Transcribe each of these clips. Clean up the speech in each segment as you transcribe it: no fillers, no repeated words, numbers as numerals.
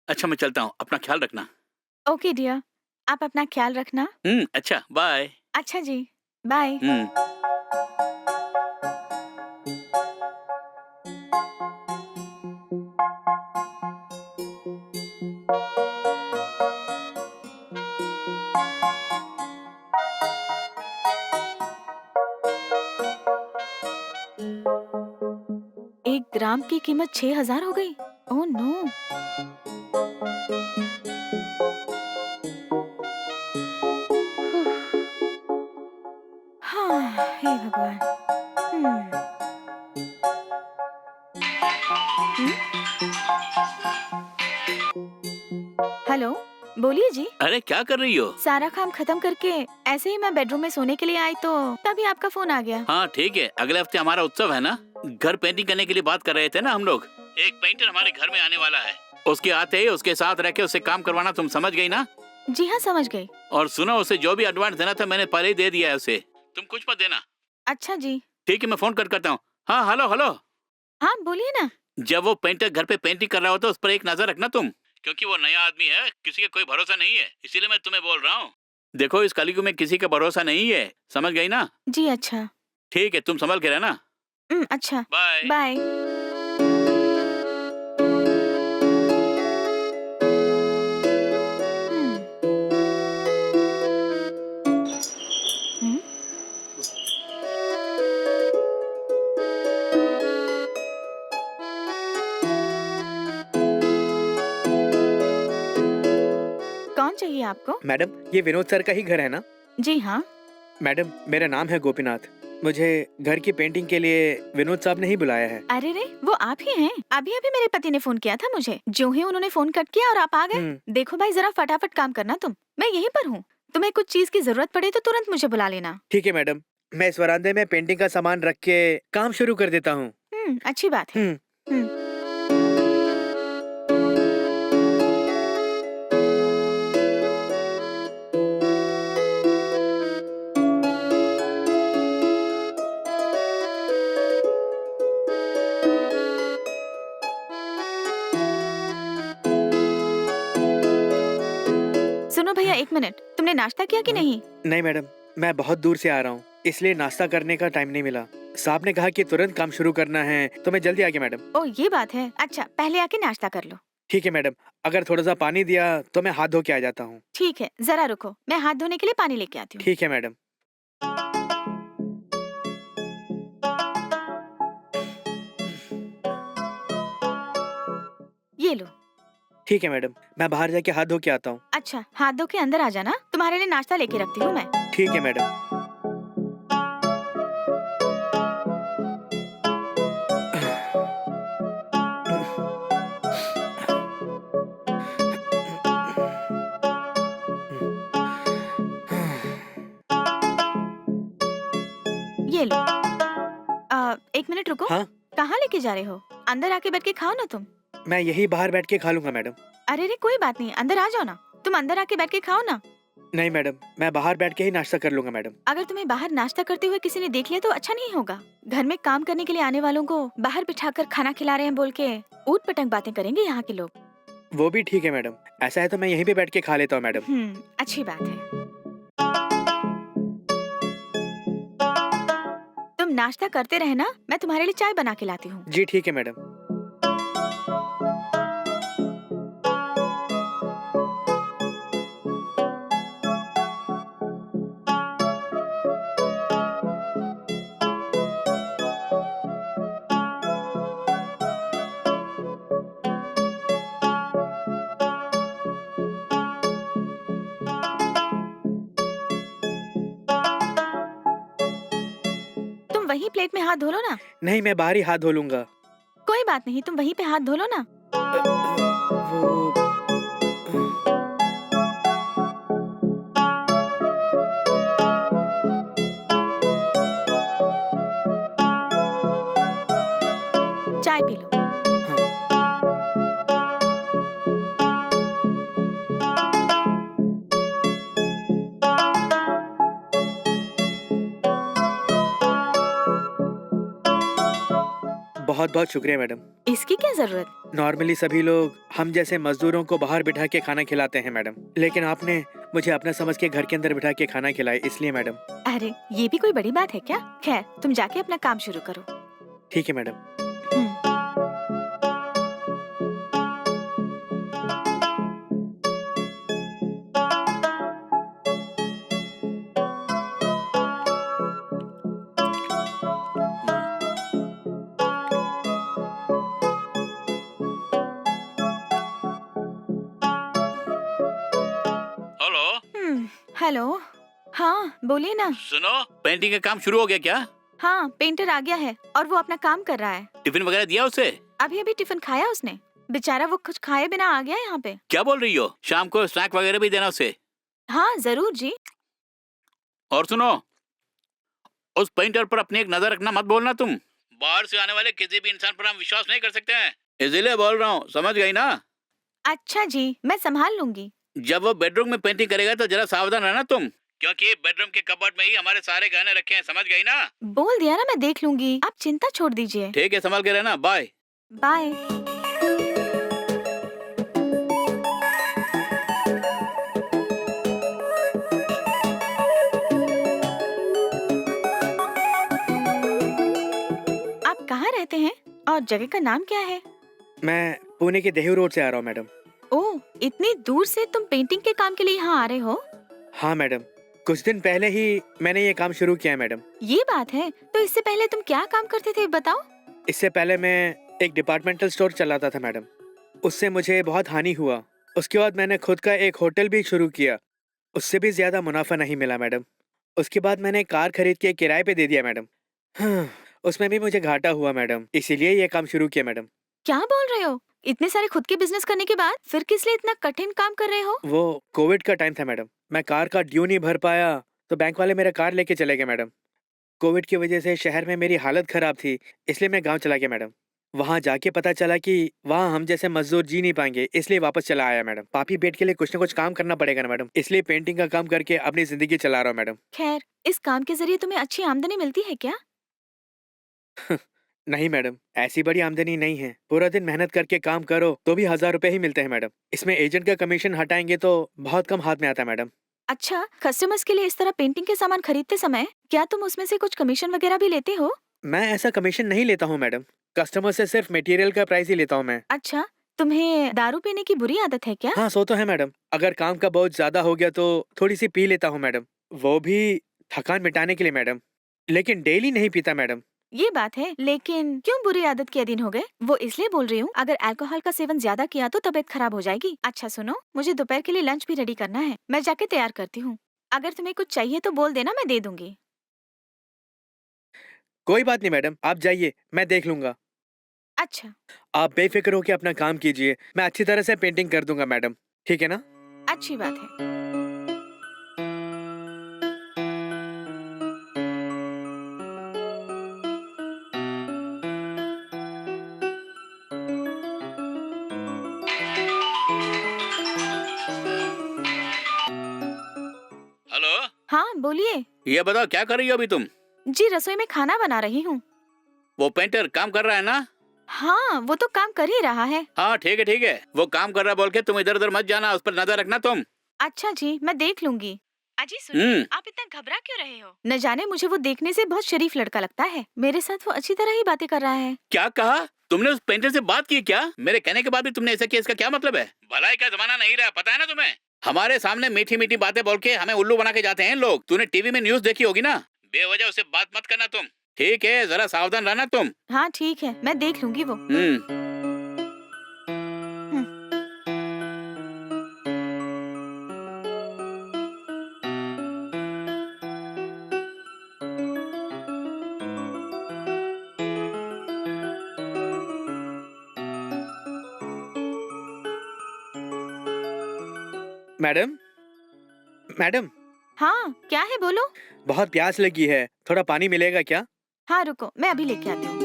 अच्छा मैं चलता हूँ, अपना ख्याल रखना। ओके डियर, आप अपना ख्याल रखना। अच्छा बाय। अच्छा जी, बाय। एक ग्राम की कीमत 6,000 हो गई। Oh no. हाँ, हे भगवान। हम्म। हम्म? हेलो, बोलिए जी। अरे क्या कर रही हो? सारा काम खत्म करके ऐसे ही मैं बेडरूम में सोने के लिए आई तो तभी आपका फोन आ गया। हाँ ठीक है, अगले हफ्ते हमारा उत्सव है ना, घर पेंटिंग करने के लिए बात कर रहे थे ना हम लोग। एक पेंटर हमारे घर में आने वाला है, उसके आते ही उसके साथ रह के उससे काम करवाना, तुम समझ गई ना? जी हाँ, समझ गई। और सुनो, उसे जो भी एडवांस देना था मैंने पहले ही दे दिया है उसे, तुम कुछ मत देना। अच्छा जी। ठीक है, मैं फोन करता हूँ। हाँ हेलो हेलो। हाँ बोलिए ना। जब वो पेंटर घर पे पेंटिंग कर रहा हो तो उस पर एक नजर रखना तुम, क्योंकि वो नया आदमी है, किसी का कोई भरोसा नहीं है, इसीलिए मैं तुम्हें बोल रहा हूँ। देखो इस कलयुग में किसी का भरोसा नहीं है, समझ गई ना? जी अच्छा। ठीक है, तुम संभल के रहना। अच्छा। बाय। बाय। हम्म। हम्म। कौन चाहिए आपको? मैडम, ये विनोद सर का ही घर है ना? जी हाँ। मैडम, मेरा नाम है गोपीनाथ। मुझे घर की पेंटिंग के लिए विनोद साहब ने ही बुलाया है। अरे रे, वो आप ही हैं? अभी अभी मेरे पति ने फोन किया था मुझे, जो ही उन्होंने फोन कट किया और आप आ गए। देखो भाई, जरा फटाफट काम करना तुम, मैं यहीं पर हूँ। तुम्हें कुछ चीज की जरूरत पड़े तो तुरंत मुझे बुला लेना। ठीक है मैडम, मैं इस वरांदे में पेंटिंग का सामान रख के काम शुरू कर देता हूँ। अच्छी बात है। सुनो भैया, एक मिनट, तुमने नाश्ता किया कि नहीं? नहीं मैडम, मैं बहुत दूर से आ रहा हूँ, इसलिए नाश्ता करने का टाइम नहीं मिला। साहब ने कहा कि तुरंत काम शुरू करना है, तो मैं जल्दी आ गया मैडम। ओ ये बात है। अच्छा, पहले आके नाश्ता कर लो। ठीक है मैडम, अगर थोड़ा सा पानी दिया तो मैं हाथ धो के आ जाता हूँ। ठीक है, जरा रुको, मैं हाथ धोने के लिए पानी लेके आती हूँ। ठीक है मैडम। ये लो। ठीक है मैडम, मैं बाहर जाके हाथ धो के आता हूँ। अच्छा, हाथ धो के अंदर आ जाना, तुम्हारे लिए नाश्ता लेके रखती हूँ मैं। ठीक है मैडम। ये लो। एक मिनट रुको। हाँ? कहाँ लेके जा रहे हो? अंदर आके बैठ के खाओ ना तुम। मैं यही बाहर बैठ के खा लूंगा मैडम। अरे रे, कोई बात नहीं, अंदर आ जाओ ना। तुम अंदर आके बैठ के खाओ ना। नहीं मैडम, मैं बाहर बैठ के ही नाश्ता कर लूंगा मैडम। अगर तुम्हें बाहर नाश्ता करते हुए किसी ने देख लिया तो अच्छा नहीं होगा। घर में काम करने के लिए आने वालों को बाहर बिठाकर खाना खिला रहे हैं बोल के ऊट पटंग बातें करेंगे यहाँ के लोग। वो भी ठीक है मैडम, ऐसा है तो मैं यहीं पे बैठ के खा लेता हूँ मैडम। अच्छी बात है। तुम नाश्ता करते रहना, मैं तुम्हारे लिए चाय बना के लाती हूँ। जी ठीक है मैडम। तुम वही प्लेट में हाथ धो लो ना। नहीं, मैं बाहर ही हाथ धो लूंगा। कोई बात नहीं, तुम वहीं पे हाथ धो लो ना। वो चाय पी लो। हाँ। बहुत बहुत शुक्रिया मैडम। इसकी क्या जरूरत? नॉर्मली सभी लोग हम जैसे मजदूरों को बाहर बिठा के खाना खिलाते हैं मैडम, लेकिन आपने मुझे अपना समझ के घर के अंदर बिठा के खाना खिलाए, इसलिए मैडम। अरे ये भी कोई बड़ी बात है क्या? खैर तुम जाके अपना काम शुरू करो। ठीक है मैडम। हम्म। हेलो। हेलो। हाँ बोलिए ना। सुनो, पेंटिंग का काम शुरू हो गया क्या? हाँ पेंटर आ गया है और वो अपना काम कर रहा है। टिफिन वगैरह दिया उसे? अभी अभी टिफिन खाया उसने, बेचारा वो कुछ खाए बिना आ गया यहाँ पे। क्या बोल रही हो? शाम को स्नैक वगैरह भी देना उसे। हाँ जरूर जी। और सुनो, उस पेंटर पर अपनी एक नजर रखना मत बोलना तुम। बाहर से आने वाले किसी भी इंसान पर हम विश्वास नहीं कर सकते हैं, इसीलिए बोल रहा हूँ, समझ गई ना? अच्छा जी, मैं संभाल लूंगी। जब वो बेडरूम में पेंटिंग करेगा तो जरा सावधान रहना तुम, क्योंकि बेडरूम के कबर्ड में ही हमारे सारे गहने रखे हैं, समझ गई ना? बोल दिया ना, मैं देख लूंगी, आप चिंता छोड़ दीजिए। ठीक है, संभाल के रहना। Bye bye. आप कहाँ रहते हैं और जगह का नाम क्या है? मैं पुणे के देहू रोड से आ रहा हूँ मैडम। ओह, इतनी दूर से तुम पेंटिंग के काम के लिए यहाँ आ रहे हो? हाँ मैडम, कुछ दिन पहले ही मैंने ये काम शुरू किया है मैडम। ये बात है, तो इससे पहले तुम क्या काम करते थे बताओ? इससे पहले मैं एक डिपार्टमेंटल स्टोर चलाता था मैडम, उससे मुझे बहुत हानि हुआ। उसके बाद मैंने खुद का एक होटल भी शुरू किया, उससे भी ज्यादा मुनाफा नहीं मिला मैडम। उसके बाद मैंने कार खरीद के किराए पे दे दिया मैडम। हाँ, उसमें भी मुझे घाटा हुआ मैडम, इसीलिए ये काम शुरू किया मैडम। क्या बोल रहे हो? इतने सारे खुद के बिजनेस करने के बाद फिर किस लिए इतना कठिन काम कर रहे हो? वो कोविड का टाइम था मैडम, मैं कार का ड्यू नहीं भर पाया तो बैंक वाले मेरा कार लेके चले गए मैडम। कोविड की वजह से शहर में मेरी हालत खराब थी, इसलिए मैं गांव चला गया मैडम। वहां जाके पता चला कि वहां हम जैसे मजदूर जी नहीं पाएंगे, इसलिए वापस चला आया मैडम। पापी पेट के लिए कुछ न कुछ काम करना पड़ेगा ना मैडम, इसलिए पेंटिंग का काम करके अपनी जिंदगी चला रहा हूँ मैडम। खैर, इस काम के जरिए तुम्हें अच्छी आमदनी मिलती है क्या? नहीं मैडम, ऐसी बड़ी आमदनी नहीं है। पूरा दिन मेहनत करके काम करो तो भी 1000 रुपए ही मिलते हैं मैडम। इसमें एजेंट का कमीशन हटाएंगे तो बहुत कम हाथ में आता है मैडम। अच्छा, कस्टमर्स के लिए इस तरह पेंटिंग के सामान खरीदते समय क्या तुम उसमें से कुछ कमीशन वगैरह भी लेते हो? मैं ऐसा कमीशन नहीं लेता हूँ मैडम, कस्टमर से सिर्फ मटेरियल का प्राइस ही लेता हूँ मैं। अच्छा, तुम्हें दारू पीने की बुरी आदत है क्या? हाँ सो तो है मैडम, अगर काम का बोझ ज्यादा हो गया तो थोड़ी सी पी लेता हूँ मैडम, वो भी थकान मिटाने के लिए मैडम, लेकिन डेली नहीं पीता मैडम। ये बात है, लेकिन क्यों बुरी आदत के अधीन हो गए? वो इसलिए बोल रही हूँ, अगर अल्कोहल का सेवन ज्यादा किया तो तबीयत खराब हो जाएगी। अच्छा सुनो, मुझे दोपहर के लिए लंच भी रेडी करना है, मैं जाके तैयार करती हूँ। अगर तुम्हें कुछ चाहिए तो बोल देना, मैं दे दूंगी। कोई बात नहीं मैडम, आप जाइए, मैं देख लूंगा। अच्छा। आप बेफिक्र होकर अपना काम कीजिए, मैं अच्छी तरह से पेंटिंग कर दूंगा मैडम, ठीक है ना? अच्छी बात है। हेलो। हाँ बोलिए। ये बताओ, क्या कर रही हो अभी तुम? जी रसोई में खाना बना रही हूँ। वो पेंटर काम कर रहा है ना? हाँ वो तो काम कर ही रहा है। हाँ ठीक है ठीक है, वो काम कर रहा है बोल के तुम इधर उधर मत जाना, उस पर नजर रखना तुम। अच्छा जी, मैं देख लूंगी। अजी सुनिए, आप इतना घबरा क्यों रहे हो? न जाने मुझे वो देखने से बहुत शरीफ लड़का लगता है, मेरे साथ वो अच्छी तरह ही बातें कर रहा है। क्या कहा तुमने? उस पेंटर से बात की क्या? मेरे कहने के बाद भी तुमने ऐसा किया, इसका क्या मतलब है? भलाई का जमाना नहीं रहा, पता है ना तुम्हें? हमारे सामने मीठी मीठी बातें बोल के हमें उल्लू बना के जाते हैं लोग। तूने टीवी में न्यूज़ देखी होगी ना, बेवजह उससे बात मत करना तुम, ठीक है? जरा सावधान रहना तुम। हाँ ठीक है, मैं देख लूंगी वो। मैडम, मैडम, हाँ क्या है, बोलो। बहुत प्यास लगी है, थोड़ा पानी मिलेगा क्या? हाँ रुको, मैं अभी लेके आती हूँ।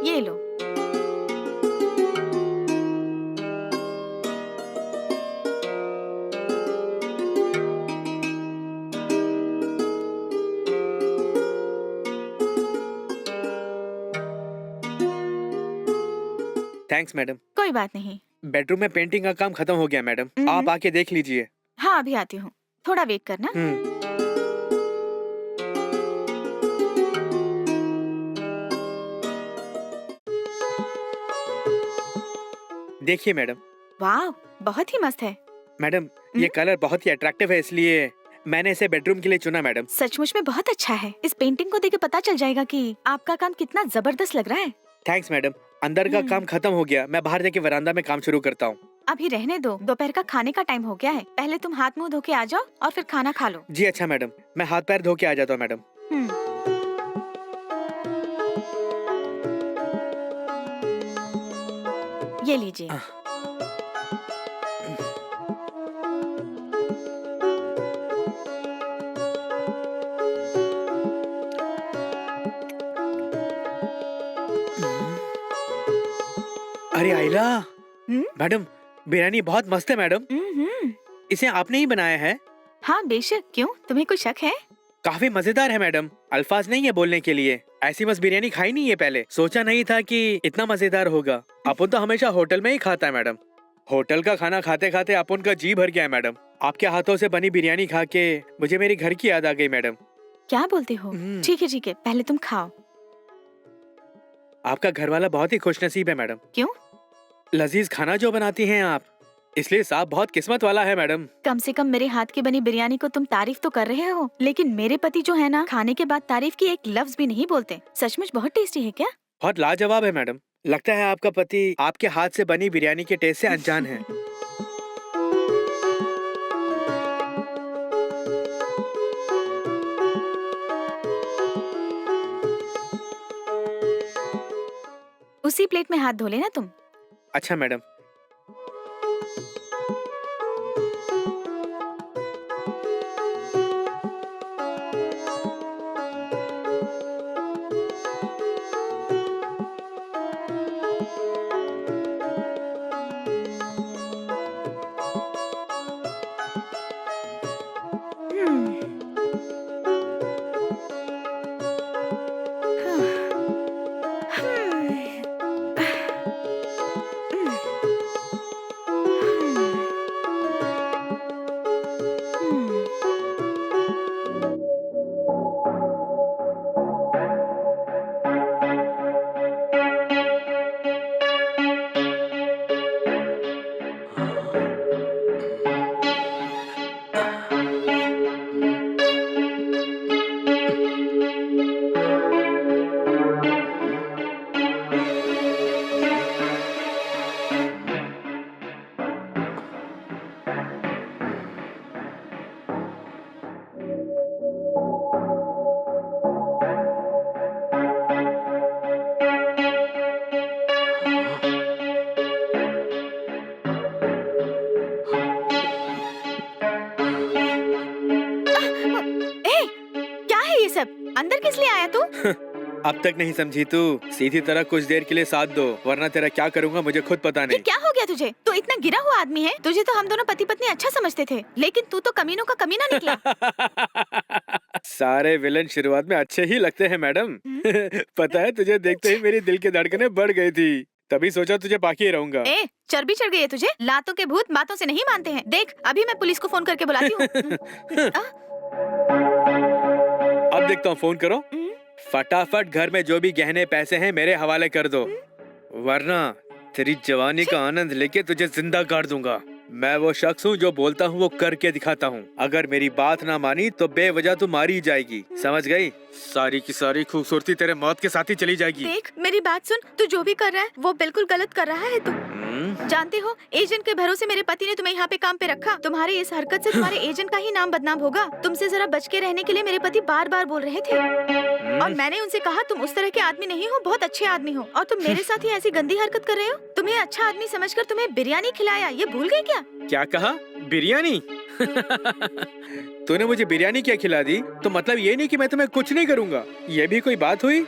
ये लो। Thanks madam. कोई बात नहीं। बेडरूम में पेंटिंग का काम खत्म हो गया मैडम, आप आके देख लीजिए। हाँ अभी आती हूँ, थोड़ा वेट करना। देखिए मैडम। वाह, बहुत ही मस्त है। मैडम ये कलर बहुत ही अट्रैक्टिव है, इसलिए मैंने इसे बेडरूम के लिए चुना मैडम। सचमुच में बहुत अच्छा है। इस पेंटिंग को देख के पता चल जाएगा कि आपका काम कितना जबरदस्त लग रहा है। Thanks madam. अंदर का काम खत्म हो गया, मैं बाहर जाके वरांडा में काम शुरू करता हूँ। अभी रहने दो, दोपहर का खाने का टाइम हो गया है। पहले तुम हाथ मुंह धो के आ जाओ और फिर खाना खा लो। जी अच्छा मैडम, मैं हाथ पैर धो के आ जाता हूँ मैडम। ये लीजिए। अरे आइला, मैडम बिरयानी बहुत मस्त है मैडम। इसे आपने ही बनाया है? हाँ बेशक, क्यों तुम्हें कुछ शक है? काफी मजेदार है मैडम, अल्फाज नहीं है बोलने के लिए। ऐसी मस्त बिरयानी खाई नहीं है पहले, सोचा नहीं था कि इतना मजेदार होगा। अपन तो हमेशा होटल में ही खाता है मैडम। होटल का खाना खाते खाते अपन का जी भर गया है मैडम। आपके हाथों से बनी बिरयानी खा के मुझे मेरी घर की याद आ गई मैडम। क्या बोलते हो? ठीक है, पहले तुम खाओ। आपका घर वाला बहुत ही खुशनसीब है मैडम। क्यों? लजीज खाना जो बनाती हैं आप, इसलिए साहब बहुत किस्मत वाला है मैडम। कम से कम मेरे हाथ की बनी बिरयानी को तुम तारीफ तो कर रहे हो, लेकिन मेरे पति जो है ना, खाने के बाद तारीफ की एक लफ्ज भी नहीं बोलते। सचमुच बहुत टेस्टी है क्या? बहुत लाजवाब है मैडम। लगता है आपका पति आपके हाथ से बनी बिरयानी के टेस्ट से अनजान है। उसी प्लेट में हाथ धो लेना तुम। अच्छा मैडम। अंदर किस लिए आया तू? अब तक नहीं समझी तू? सीधी तरह कुछ देर के लिए साथ दो, वरना तेरा क्या करूंगा मुझे खुद पता नहीं। ये क्या हो गया तुझे? तू इतना गिरा हुआ आदमी है। तुझे तो हम दोनों पति पत्नी अच्छा समझते थे, लेकिन तू तो कमीनों का कमीना निकला। सारे विलन शुरुआत में अच्छे ही लगते हैं मैडम। पता है तुझे देखते ही मेरी दिल की धड़कनें बढ़ गई थी, तभी सोचा तुझे बाकी रहूंगा। ए, चर्बी चढ़ गई है तुझे? लातों के भूत बातों से नहीं मानते हैं। देख अभी मैं पुलिस को फोन करके बुलाती हूँ। अब देखता हूँ, फोन करो। फटाफट घर में जो भी गहने पैसे हैं मेरे हवाले कर दो, वरना तेरी जवानी का आनंद लेके तुझे जिंदा गाड़ दूंगा। मैं वो शख्स हूँ जो बोलता हूँ वो करके दिखाता हूँ। अगर मेरी बात ना मानी तो बेवजह तू मारी जाएगी, समझ गई? सारी की सारी खूबसूरती तेरे मौत के साथ ही चली जाएगी। देख मेरी बात सुन, तू जो भी कर रहा है वो बिल्कुल गलत कर रहा है। तू जानते हो, एजेंट के भरोसे मेरे पति ने तुम्हें यहाँ पे काम पे रखा। तुम्हारी इस हरकत से तुम्हारे एजेंट का ही नाम बदनाम होगा। तुमसे जरा बच के रहने के लिए मेरे पति बार बार बोल रहे थे, और मैंने उनसे कहा तुम उस तरह के आदमी नहीं हो, बहुत अच्छे आदमी हो, और तुम मेरे साथ ही ऐसी गंदी हरकत कर रहे हो। तुम्हें अच्छा आदमी समझकर तुम्हें बिरयानी खिलाया, ये भूल गए क्या? क्या कहा? बिरयानी? तूने मुझे बिरयानी क्या खिला दी? तो मतलब ये नहीं कि मैं तुम्हें कुछ नहीं करूंगा, ये भी कोई बात हुई?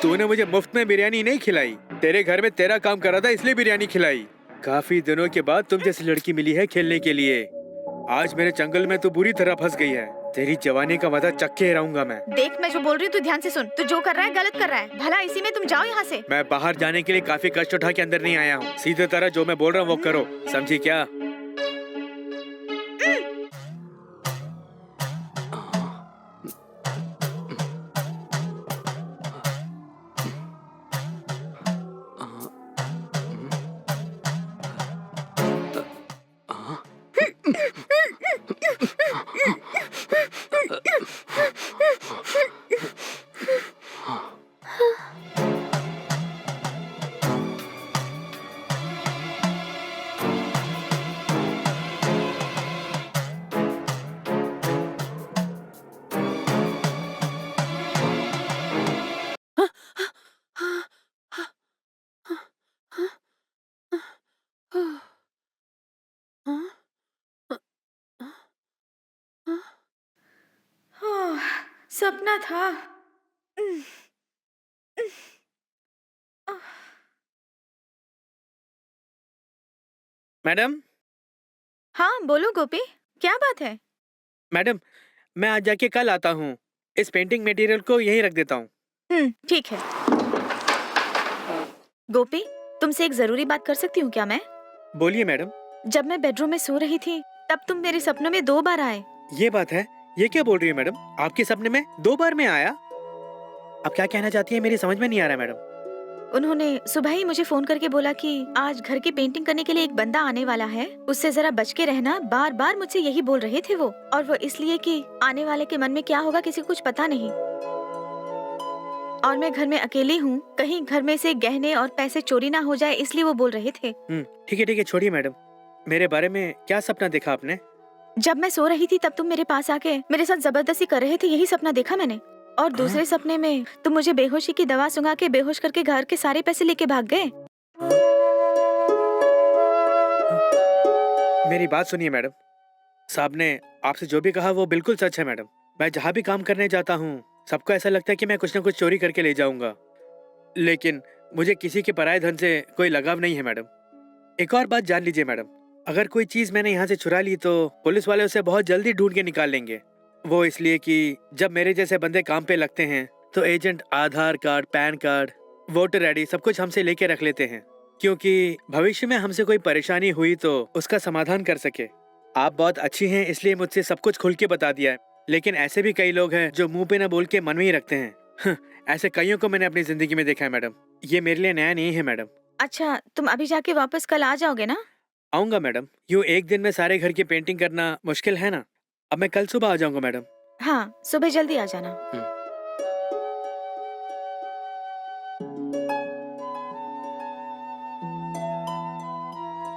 तूने मुझे मुफ्त में बिरयानी नहीं खिलाई, तेरे घर में तेरा काम कर रहा था इसलिए बिरयानी खिलाई। काफी दिनों के बाद तुम जैसी लड़की मिली है खेलने के लिए। आज मेरे जंगल में तू बुरी तरह फंस गई है। तेरी जवानी का मजा चक्के रहूंगा मैं। देख, मैं जो बोल रही हूँ तू ध्यान से सुन। तू जो कर रहा है गलत कर रहा है। भला इसी में तुम जाओ यहाँ से। मैं बाहर जाने के लिए काफी कष्ट उठा के अंदर नहीं आया हूँ। सीधे तरह जो मैं बोल रहा हूँ वो करो, समझी क्या? सपना था। मैडम, हाँ बोलो गोपी, क्या बात है? मैडम, मैं आज जाके कल आता हूँ। इस पेंटिंग मटेरियल को यहीं रख देता हूँ। ठीक है। गोपी, तुमसे एक जरूरी बात कर सकती हूँ क्या मैं? बोलिए मैडम। जब मैं बेडरूम में सो रही थी तब तुम मेरे सपनों में 2 बार आए। ये बात है? ये क्या बोल रही है मैडम? आपके सपने में 2 बार में आया? आप क्या कहना चाहती है, मेरी समझ में नहीं आ रहा मैडम। उन्होंने सुबह ही मुझे फोन करके बोला कि आज घर की पेंटिंग करने के लिए एक बंदा आने वाला है, उससे जरा बच के रहना। बार बार मुझसे यही बोल रहे थे वो, और वो इसलिए कि आने वाले के मन में क्या होगा किसी को कुछ पता नहीं। और मैं घर में अकेली हूँ, कहीं घर में से गहने और पैसे चोरी ना हो जाए, इसलिए वो बोल रहे थे। ठीक है, छोड़िए मैडम। मेरे बारे में क्या सपना देखा आपने? जब मैं सो रही थी तब तुम मेरे पास आके मेरे साथ जबरदस्ती कर रहे थे, यही सपना देखा मैंने। और दूसरे सपने में तुम मुझे बेहोशी की दवा सुंघा के बेहोश करके घर के सारे पैसे लेके भाग गए। मेरी बात सुनिए मैडम, साहब ने आपसे जो भी कहा वो बिल्कुल सच है मैडम। मैं जहाँ भी काम करने जाता हूँ सबको ऐसा लगता है कि मैं कुछ न कुछ चोरी करके ले जाऊंगा, लेकिन मुझे किसी के पराये धन से कोई लगाव नहीं है मैडम। एक और बात जान लीजिए मैडम, अगर कोई चीज मैंने यहाँ से चुरा ली तो पुलिस वाले उसे बहुत जल्दी ढूंढ के निकाल लेंगे। वो इसलिए कि जब मेरे जैसे बंदे काम पे लगते हैं तो agent Aadhaar card, PAN card, voter ID सब कुछ हमसे लेके रख लेते हैं, क्योंकि भविष्य में हमसे कोई परेशानी हुई तो उसका समाधान कर सके। आप बहुत अच्छी हैं इसलिए मुझसे सब कुछ खुल के बता दिया है, लेकिन ऐसे भी कई लोग हैं जो मुंह पे न बोल के मन में ही रखते हैं। ऐसे कईयों को मैंने अपनी जिंदगी में देखा है मैडम। ये मेरे लिए नया नहीं है मैडम। अच्छा, तुम अभी जाके वापस कल आ जाओगे ना? आऊंगा मैडम। यूँ एक दिन में सारे घर की पेंटिंग करना मुश्किल है ना। अब मैं कल सुबह आ जाऊंगा मैडम। हाँ, सुबह जल्दी आ जाना।